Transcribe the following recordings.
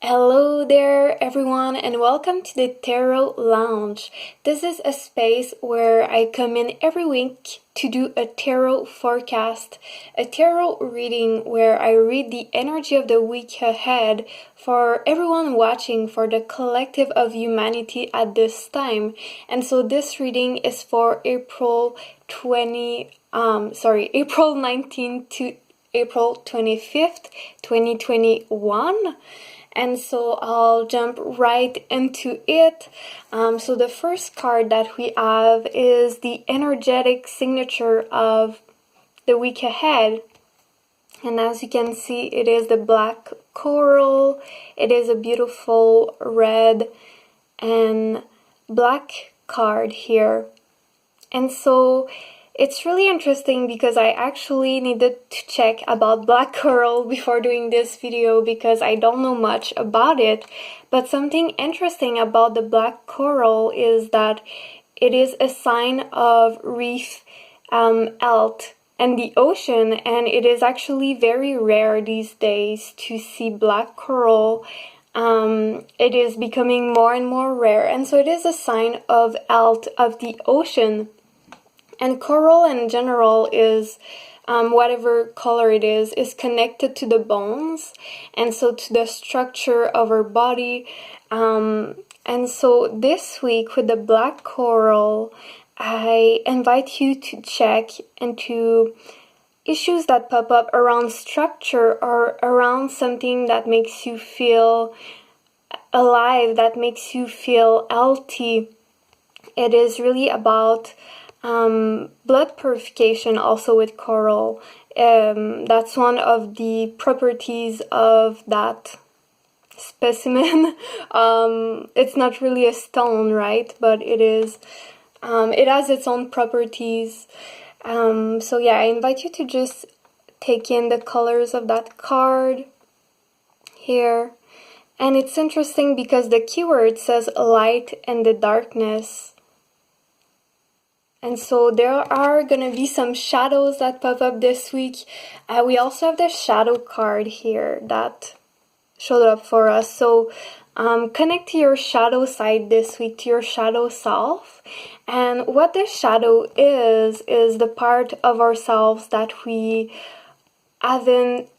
Hello there, everyone, and welcome to the Tarot Lounge. This is a space where I come in every week to do a tarot forecast, a tarot reading where I read the energy of the week ahead for everyone watching, for the collective of humanity at this time. And so this reading is for April 19th to April 25th, 2021. And so I'll jump right into it. So the first card that we have is the energetic signature of the week ahead. And as you can see, it is the black coral. It is a beautiful red and black card here. And so it's really interesting because I actually needed to check about black coral before doing this video because I don't know much about it. But something interesting about the black coral is that it is a sign of reef health and the ocean, and it is actually very rare these days to see black coral. It is becoming more and more rare, and so it is a sign of health of the ocean. And coral in general is, whatever color it is connected to the bones, and so to the structure of our body. And so this week with the black coral, I invite you to check into issues that pop up around structure or around something that makes you feel alive, that makes you feel healthy. It is really about blood purification also with coral. That's one of the properties of that specimen. It's not really a stone, right? But it is. It has its own properties. So yeah, I invite you to just take in the colors of that card here. And it's interesting because the keyword says light and the darkness. And so there are going to be some shadows that pop up this week. We also have the shadow card here that showed up for us. So connect to your shadow side this week, to your shadow self. And what the shadow is the part of ourselves that we haven't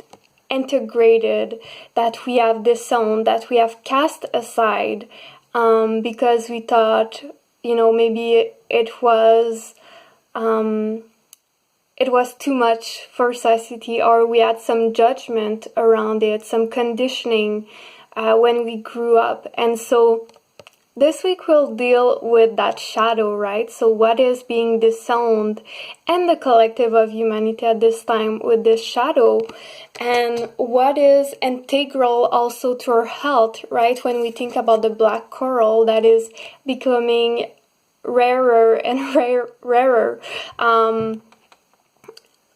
integrated, that we have disowned, that we have cast aside because we thought, maybe it was too much for society, or we had some judgment around it, some conditioning when we grew up. And so this week we'll deal with that shadow, right? So what is being disowned and the collective of humanity at this time with this shadow, and what is integral also to our health, right? When we think about the black coral that is becoming rarer and rarer.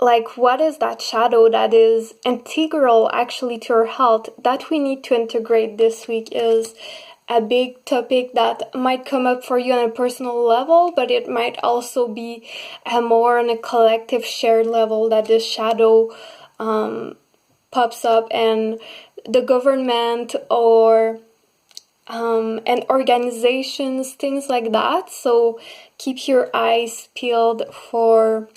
Like, what is that shadow that is integral actually to our health that we need to integrate this week is a big topic that might come up for you on a personal level, but it might also be more on a collective shared level that this shadow pops up, and the government or and organizations, things like that. So keep your eyes peeled for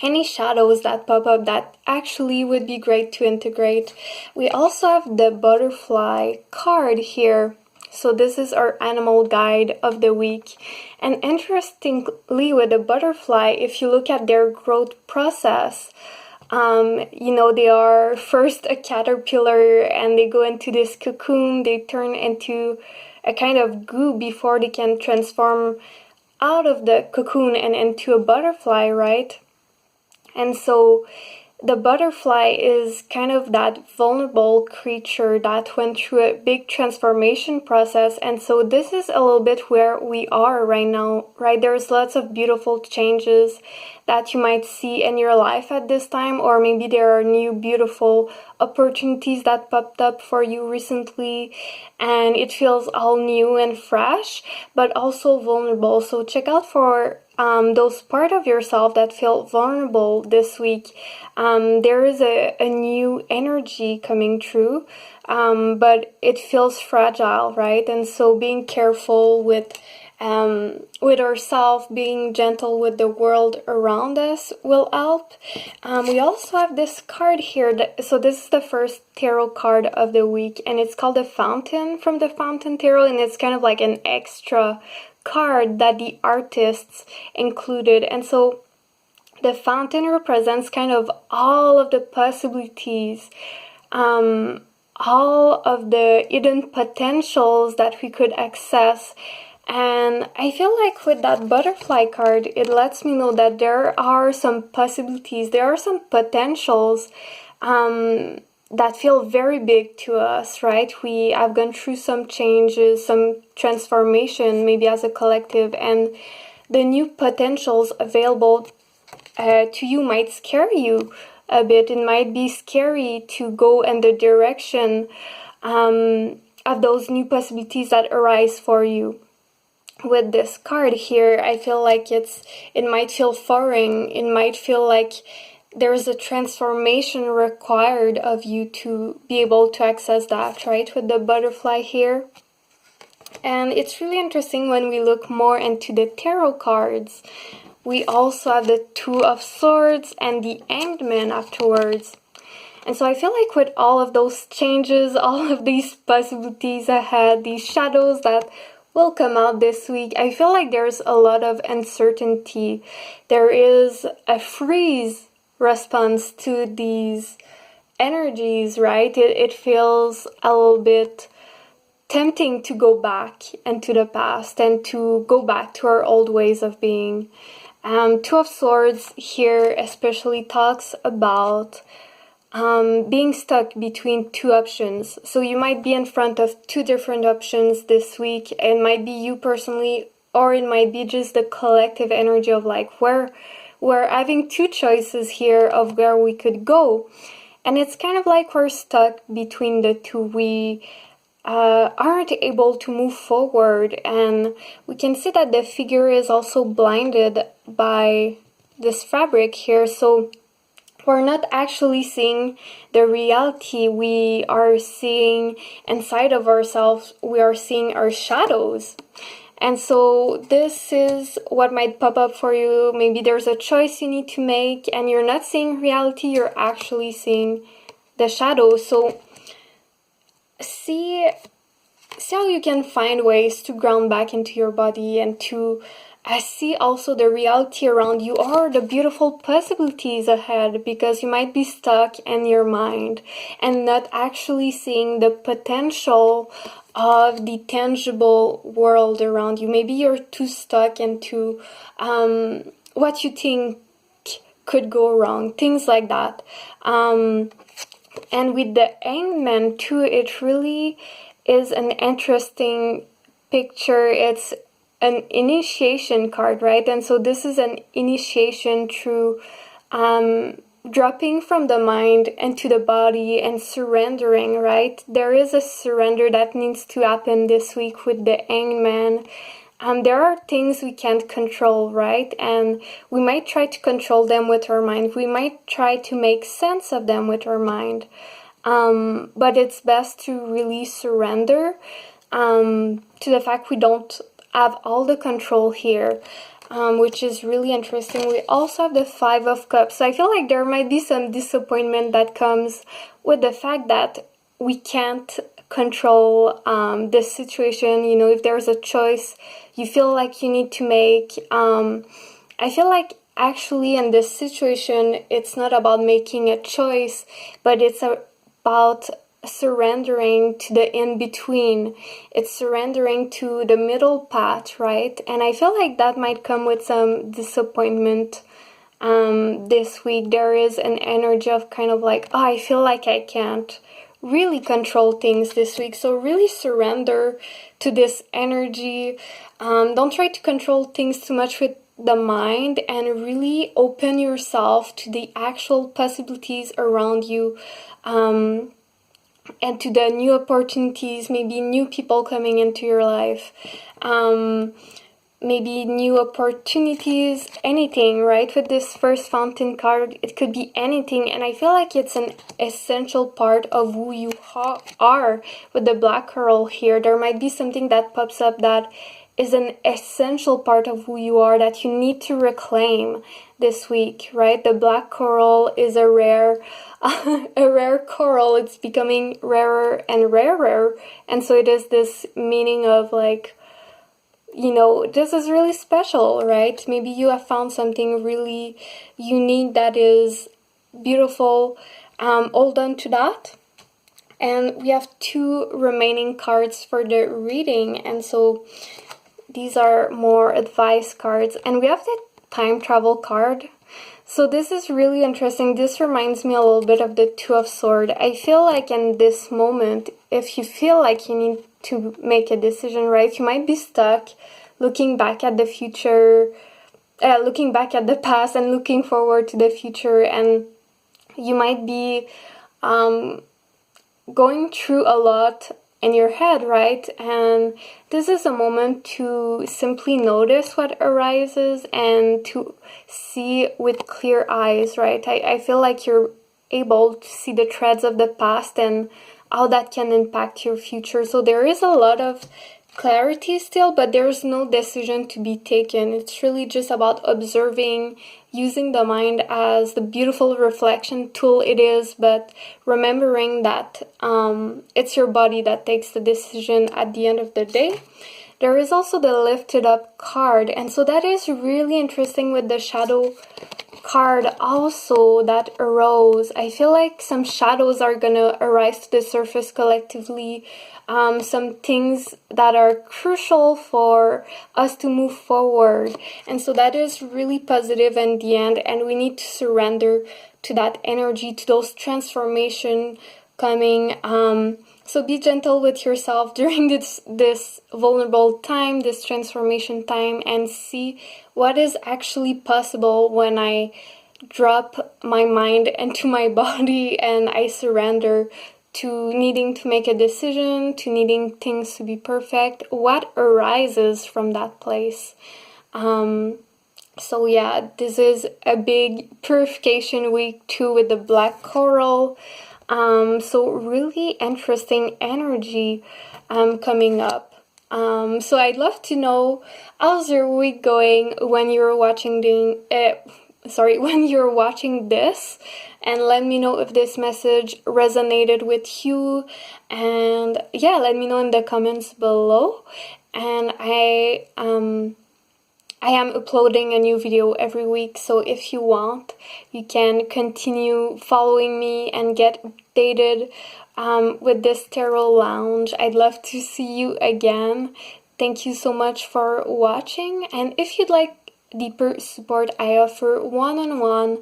any shadows that pop up that actually would be great to integrate. We also have the butterfly card here. So this is our animal guide of the week. And interestingly, with the butterfly, if you look at their growth process, they are first a caterpillar and they go into this cocoon, they turn into a kind of goo before they can transform out of the cocoon and into a butterfly, right? And so the butterfly is kind of that vulnerable creature that went through a big transformation process. And so this is a little bit where we are right now, right? There's lots of beautiful changes that you might see in your life at this time, or maybe there are new beautiful opportunities that popped up for you recently and it feels all new and fresh, but also vulnerable. So check out for those part of yourself that feel vulnerable this week, there is a new energy coming through, but it feels fragile, right? And so being careful with ourselves, being gentle with the world around us will help. We also have this card here. So this is the first tarot card of the week, and it's called the Fountain from the Fountain Tarot, and it's kind of like an extra card that the artists included. And so the fountain represents kind of all of the possibilities, all of the hidden potentials that we could access. And I feel like with that butterfly card, it lets me know that there are some possibilities, there are some potentials that feel very big to us, right? We have gone through some changes, some transformation, maybe as a collective, and the new potentials available to you might scare you a bit. It might be scary to go in the direction of those new possibilities that arise for you. With this card here, I feel like it might feel foreign. It might feel like there's a transformation required of you to be able to access that, right? With the butterfly here. And it's really interesting when we look more into the tarot cards. We also have the Two of Swords and the Hanged Man afterwards. And so I feel like with all of those changes, all of these possibilities ahead, these shadows that will come out this week, I feel like there's a lot of uncertainty. There is a freeze response to these energies, right? It feels a little bit tempting to go back into the past and to go back to our old ways of being. Two of Swords here especially talks about being stuck between two options. So you might be in front of two different options this week. It might be you personally, or it might be just the collective energy of like we're having two choices here of where we could go. And it's kind of like we're stuck between the two. We aren't able to move forward, and we can see that the figure is also blinded by this fabric here. So we're not actually seeing the reality. We are seeing inside of ourselves, we are seeing our shadows. And so this is what might pop up for you. Maybe there's a choice you need to make and you're not seeing reality, you're actually seeing the shadows. So see how you can find ways to ground back into your body and to see also the reality around you or the beautiful possibilities ahead, because you might be stuck in your mind and not actually seeing the potential of the tangible world around you. Maybe you're too stuck into what you think could go wrong, things like that. And with the Hanged Man too, it really is an interesting picture. It's an initiation card, right? And so this is an initiation through dropping from the mind into the body and surrendering, right? There is a surrender that needs to happen this week with the Hanged Man. There are things we can't control, right? And we might try to control them with our mind. We might try to make sense of them with our mind. But it's best to really surrender to the fact we don't have all the control here, which is really interesting. We also have the Five of Cups. So I feel like there might be some disappointment that comes with the fact that we can't control the situation. You know, if there's a choice you feel like you need to make, I feel like actually in this situation it's not about making a choice, but it's about surrendering to the in-between. It's surrendering to the middle path, right? And I feel like that might come with some disappointment this week. There is an energy of kind of like, oh, I feel like I can't really control things this week. So really surrender to this energy. Don't try to control things too much with the mind, and really open yourself to the actual possibilities around you, and to the new opportunities, maybe new people coming into your life. maybe new opportunities, anything, right? With this first fountain card, it could be anything, and I feel like it's an essential part of who you are. With the black coral here, there might be something that pops up that is an essential part of who you are that you need to reclaim this week, right? The black coral is a rare a rare coral. It's becoming rarer and rarer, and so it is this meaning of like, you know, this is really special, right? Maybe you have found something really unique that is beautiful. Hold on to that. And we have 2 remaining cards for the reading, and so these are more advice cards. And we have the time travel card. So this is really interesting. This reminds me a little bit of the Two of Swords. I feel like in this moment, if you feel like you need to make a decision, right, you might be stuck looking back at the future, looking back at the past and looking forward to the future, and you might be going through a lot in your head, right? And this is a moment to simply notice what arises and to see with clear eyes, right? I feel like you're able to see the threads of the past and how that can impact your future. So there is a lot of clarity still, but there's no decision to be taken. It's really just about observing, using the mind as the beautiful reflection tool it is, but remembering that it's your body that takes the decision at the end of the day. There is also the lifted up card, and so that is really interesting with the shadow card also that arose. I feel like some shadows are gonna arise to the surface collectively, some things that are crucial for us to move forward, and so that is really positive in the end, and we need to surrender to that energy, to those transformation coming. So be gentle with yourself during this vulnerable time, this transformation time, and see what is actually possible when I drop my mind into my body and I surrender to needing to make a decision, to needing things to be perfect, what arises from that place. So yeah, this is a big purification week too with the black coral. So really interesting energy coming up. So I'd love to know, how's your week going when you're watching when you're watching this, and let me know if this message resonated with you, and yeah, let me know in the comments below. And I am uploading a new video every week, so if you want, you can continue following me and get updated with this tarot lounge. I'd love to see you again. Thank you so much for watching, and if you'd like deeper support, I offer one-on-one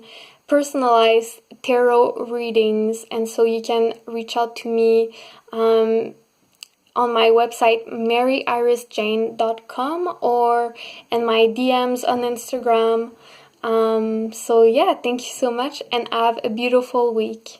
personalized tarot readings, and so you can reach out to me on my website maryirisjane.com or in my DMs on Instagram. So yeah, thank you so much and have a beautiful week.